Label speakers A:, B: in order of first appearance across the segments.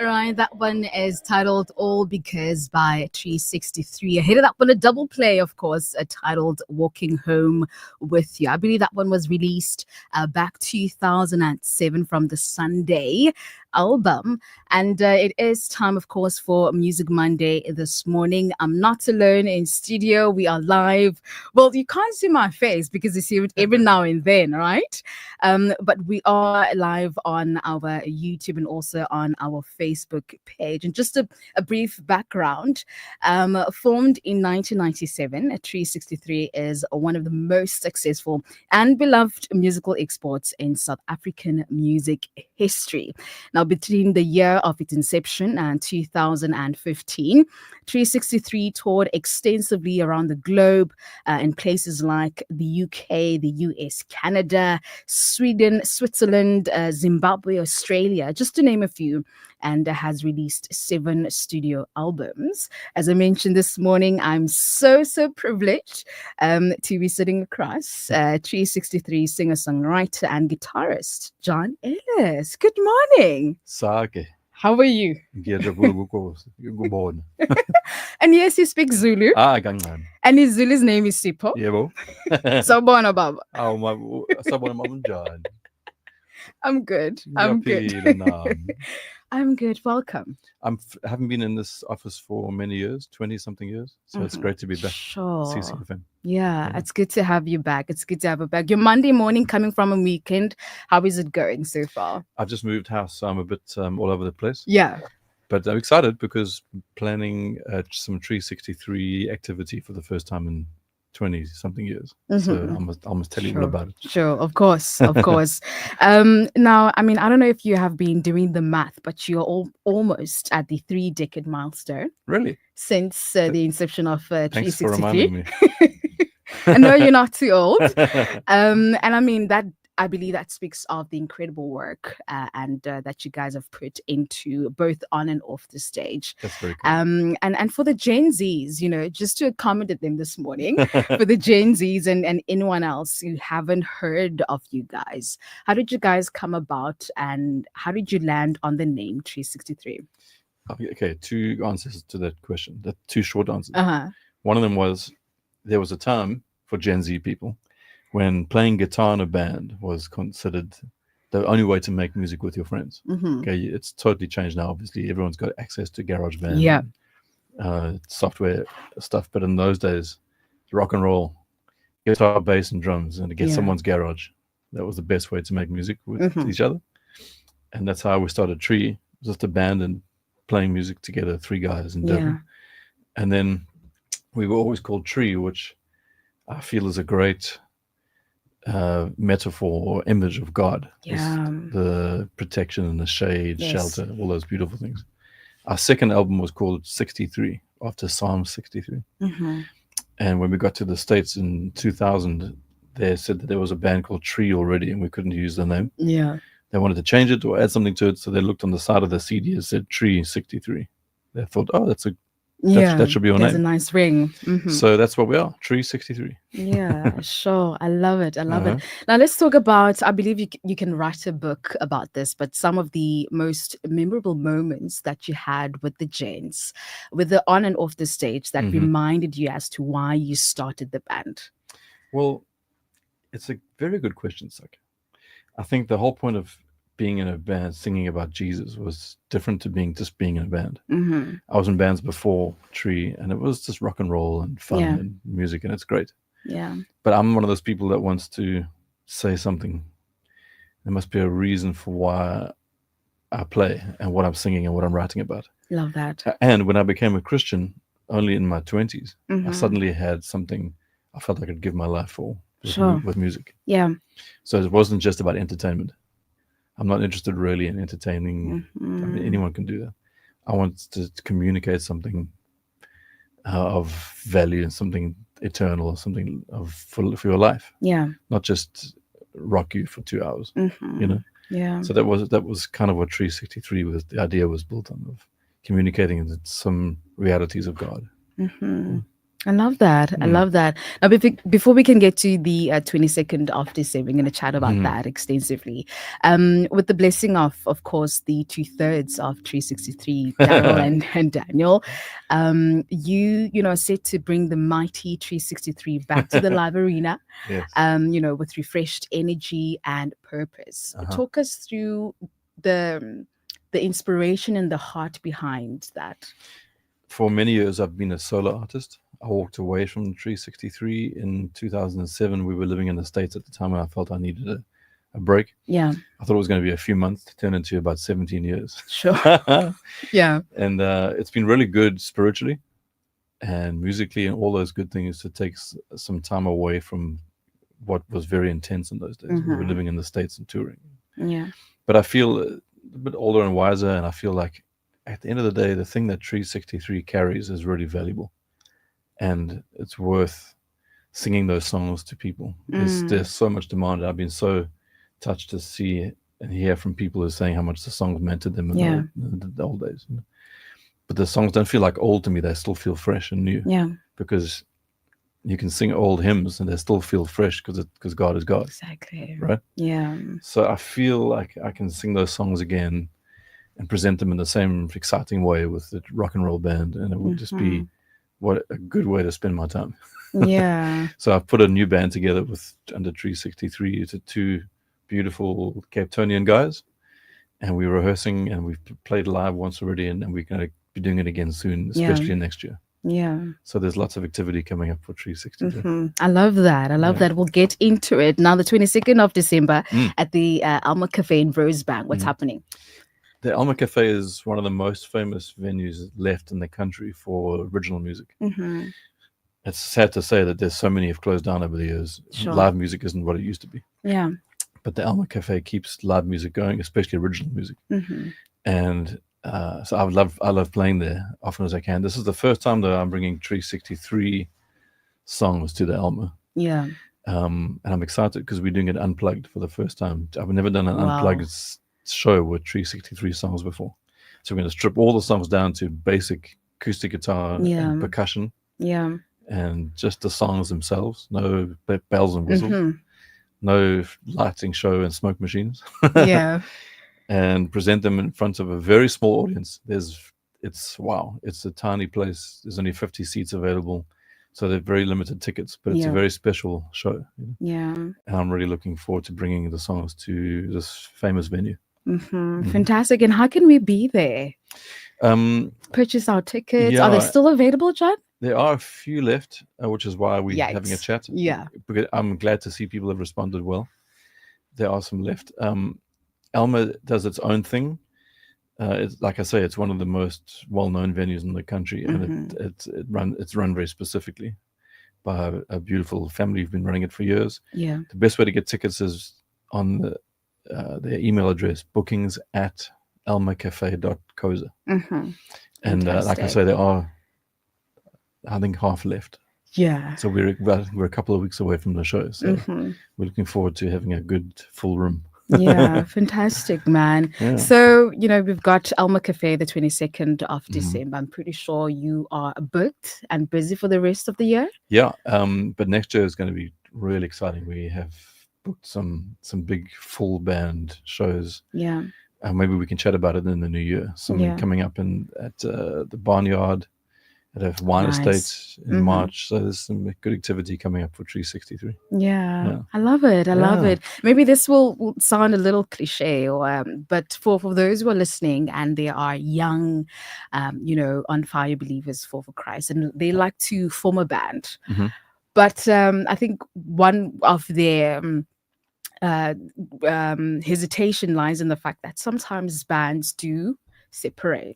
A: Right, that one is titled All Because by 363. Ahead of that one, a double play, of course, titled Walking Home With You. I believe that one was released back 2007 from the Sunday album. And it is time, of course, for Music Monday this morning. I'm not alone in studio. We are live. Well, you can't see my face because you see it every now and then, right? But we are live on our YouTube and also on our Facebook page. And just a brief background, formed in 1997, 363 is one of the most successful and beloved musical exports in South African music history. Now, between the year of its inception and 2015, 363 toured extensively around the globe in places like the UK, the US, Canada, Sweden, Switzerland, Zimbabwe, Australia, just to name a few, and has released 7 studio albums. As I mentioned this morning, I'm so privileged to be sitting across 363 singer-songwriter and guitarist John Ellis. Good morning.
B: Sake.
A: How are you?
B: Good morning.
A: And yes, you speak Zulu.
B: Gangan.
A: And his Zulu's name is Sipho.
B: Yebo.
A: Sawubona baba.
B: Sabona Mama John.
A: I'm good. I'm good. Welcome.
B: I haven't been in this office for many years, 20-something years. So it's great to be back.
A: Sure.
B: CCFM.
A: Yeah, it's good to have you back. It's good to have you back. Your Monday morning coming from a weekend. How is it going so far?
B: I've just moved house, so I'm a bit all over the place.
A: Yeah.
B: But I'm excited because planning some 363 activity for the first time in 20-something years. So I must tell you all about it.
A: Sure, of course. Now, I mean, I don't know if you have been doing the math, but you're almost at the 3-decade milestone.
B: Really?
A: Since the inception of 363.
B: Thanks for reminding me.
A: I know you're not too old. And I mean, I believe that speaks of the incredible work and that you guys have put into both on and off the stage.
B: That's very cool.
A: And for the Gen Zs, just to accommodate them this morning, for the Gen Zs and anyone else who haven't heard of you guys, how did you guys come about and how did you land on the name 363?
B: Okay, 2 answers to that question. 2 short answers.
A: Uh-huh.
B: One of them was there was a time for Gen Z people when playing guitar in a band was considered the only way to make music with your friends. Okay, it's totally changed now. Obviously, everyone's got access to GarageBand, software stuff. But in those days, rock and roll, guitar, bass, and drums, and to get someone's garage, that was the best way to make music with each other. And that's how we started Tree. It was just a band and playing music together, 3 guys in Durban. And then we were always called Tree, which I feel is a great metaphor or image of God. The protection and the shade, shelter, all those beautiful things. Our second album was called 63, after Psalm 63. And when we got to the States in 2000, they said that there was a band called Tree already and we couldn't use the name. They wanted to change it or add something to it, so they looked on the side of the CD and said Tree 63. They thought, that should be your name.
A: There's a nice ring.
B: So that's what we are, Tree 63.
A: Yeah, sure. I love it. Now let's talk about, I believe you can write a book about this, but some of the most memorable moments that you had with the Gents, with the on and off the stage that reminded you as to why you started the band.
B: Well, it's a very good question, Sak. I think the whole point of being in a band singing about Jesus was different to being in a band. I was in bands before Tree and it was just rock and roll and fun and music, and it's great. But I'm one of those people that wants to say something. There must be a reason for why I play and what I'm singing and what I'm writing about.
A: Love that.
B: And when I became a Christian only in my 20s, I suddenly had something I felt I could give my life for with music. So it wasn't just about entertainment. I'm not interested really in entertaining. I mean, anyone can do that. I want to communicate something of value and something eternal, something for your life. Not just rock you for 2 hours. So that was kind of what 363 was. The idea was built on, of communicating some realities of God.
A: I love that. I
B: Mm.
A: love that. Now, before we can get to the 22nd of December, we're going to chat about
B: Mhm.
A: that extensively. With the blessing of course, the two-thirds of 363, Daryl and Daniel, you know, set to bring the mighty 363 back to the live arena,
B: Yes.
A: with refreshed energy and purpose.
B: Uh-huh.
A: Talk us through the inspiration and the heart behind that.
B: For many years, I've been a solo artist. I walked away from 363 in 2007. We were living in the States at the time, and I felt I needed a break.
A: Yeah,
B: I thought it was going to be a few months to turn into about 17 years.
A: sure. Yeah.
B: And it's been really good spiritually and musically and all those good things to take some time away from what was very intense in those days. We were
A: Mm-hmm.
B: living in the States and touring.
A: Yeah.
B: But I feel a bit older and wiser, and I feel like at the end of the day, the thing that 363 carries is really valuable, and it's worth singing those songs to people. There's so much demand. I've been so touched to see and hear from people who are saying how much the songs meant to them in
A: Yeah.
B: the old days. But the songs don't feel like old to me. They still feel fresh and new
A: Yeah.
B: because you can sing old hymns and they still feel fresh because God is God,
A: Exactly.
B: right?
A: Yeah.
B: So I feel like I can sing those songs again and present them in the same exciting way with the rock and roll band, and it would just be what a good way to spend my time.
A: Yeah.
B: So I've put a new band together with under 363. It's two beautiful Cape Townian guys, and we're rehearsing and we've played live once already, and we're going to be doing it again soon,
A: Yeah.
B: especially next year.
A: Yeah.
B: So there's lots of activity coming up for 363.
A: I love that. I love
B: Yeah.
A: that. We'll get into it now. The 22nd of December
B: Mm.
A: at the Alma Cafe in Rosebank. What's happening?
B: The Alma Cafe is one of the most famous venues left in the country for original music.
A: Mm-hmm.
B: It's sad to say that there's so many have closed down over the years.
A: Sure.
B: Live music isn't what it used to be.
A: Yeah.
B: But the Alma Cafe keeps live music going, especially original music.
A: Mm-hmm.
B: And so I love playing there often as I can. This is the first time that I'm bringing 363 songs to the Alma.
A: Yeah.
B: And I'm excited because we're doing it unplugged for the first time. I've never done an
A: Wow.
B: unplugged show with 363 songs before. So we're going to strip all the songs down to basic acoustic guitar and percussion.
A: Yeah.
B: And just the songs themselves. No bells and whistles. No lighting show and smoke machines.
A: Yeah.
B: And present them in front of a very small audience. It's a tiny place. There's only 50 seats available. So they're very limited tickets, but it's a very special show.
A: Yeah.
B: And I'm really looking forward to bringing the songs to this famous venue.
A: Fantastic. And how can we be there? Purchase our tickets.
B: Yeah,
A: Are they still available, John?
B: There are a few left, which is why we're having a chat.
A: Yeah.
B: Because I'm glad to see people have responded well. There are some left. Alma does its own thing. It's like I say, it's one of the most well-known venues in the country, and it's run very specifically by a beautiful family who've been running it for years.
A: Yeah.
B: The best way to get tickets is on their email address, bookings@almacafe.coza. And like I say, there are, I think, half left.
A: Yeah.
B: So we're a couple of weeks away from the show. So we're looking forward to having a good full room.
A: Yeah, fantastic, man.
B: Yeah.
A: So, we've got Alma Cafe the 22nd of December. I'm pretty sure you are booked and busy for the rest of the year.
B: Yeah, but next year is going to be really exciting. We have booked some big full band shows.
A: Yeah.
B: Maybe we can chat about it in the new year. Something coming up at the Barnyard at a wine estate in March. So there's some good activity coming up for 363.
A: Yeah. I love it. I love it. Maybe this will sound a little cliche, but for those who are listening and they are young, on fire believers for Christ, and they like to form a band. But I think one of their hesitation lies in the fact that sometimes bands do separate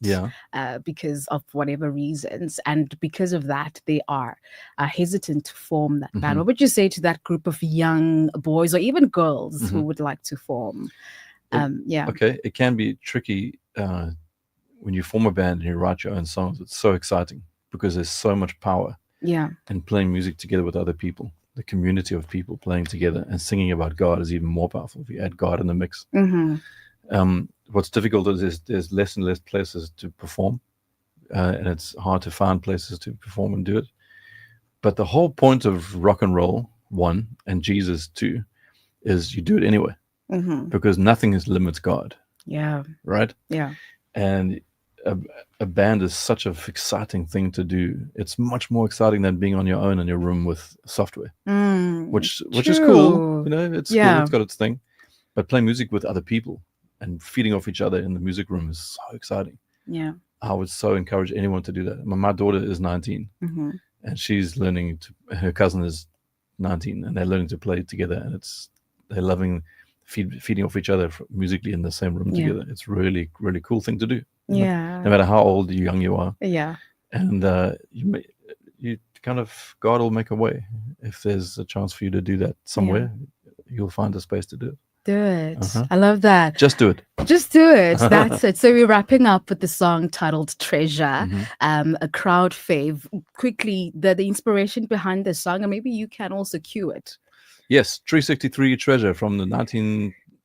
A: because of whatever reasons, and because of that they are hesitant to form that band. What would you say to that group of young boys or even girls who would like to form?
B: Okay, it can be tricky when you form a band and you write your own songs. It's so exciting because there's so much power in playing music together with other people. The community of people playing together and singing about God is even more powerful if you add God in the mix. What's difficult is there's less and less places to perform, and it's hard to find places to perform and do it. But the whole point of rock and roll, one, and Jesus, two, is you do it anyway, because nothing limits God,
A: Yeah.
B: right?
A: Yeah.
B: And a band is such an exciting thing to do. It's much more exciting than being on your own in your room with software, which is cool.
A: True.
B: It's cool.
A: Yeah.
B: It's got its thing. But playing music with other people and feeding off each other in the music room is so exciting.
A: Yeah.
B: I would so encourage anyone to do that. My daughter is 19, and she's learning to. Her cousin is 19, and they're learning to play together, and they're loving feeding off each other musically in the same room together. It's really, really cool thing to do.
A: Yeah.
B: No matter how old or young you are.
A: Yeah.
B: And you kind of, God will make a way. If there's a chance for you to do that somewhere, you'll find a space to do it.
A: Do it. I love that.
B: Just do it.
A: Just do it. That's it. So we're wrapping up with the song titled Treasure, a crowd fave. Quickly, the inspiration behind the song, and maybe you can also cue it.
B: Yes, 363 Treasure from the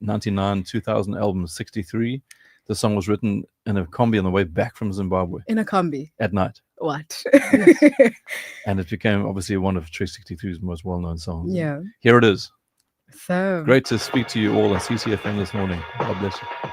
B: 1999-2000 album 63. The song was written in a combi on the way back from Zimbabwe.
A: In a combi?
B: At night.
A: What?
B: Yes. And it became obviously one of 363's most well-known songs.
A: Yeah.
B: Here it is.
A: So
B: great to speak to you all on CCFM this morning. God bless you.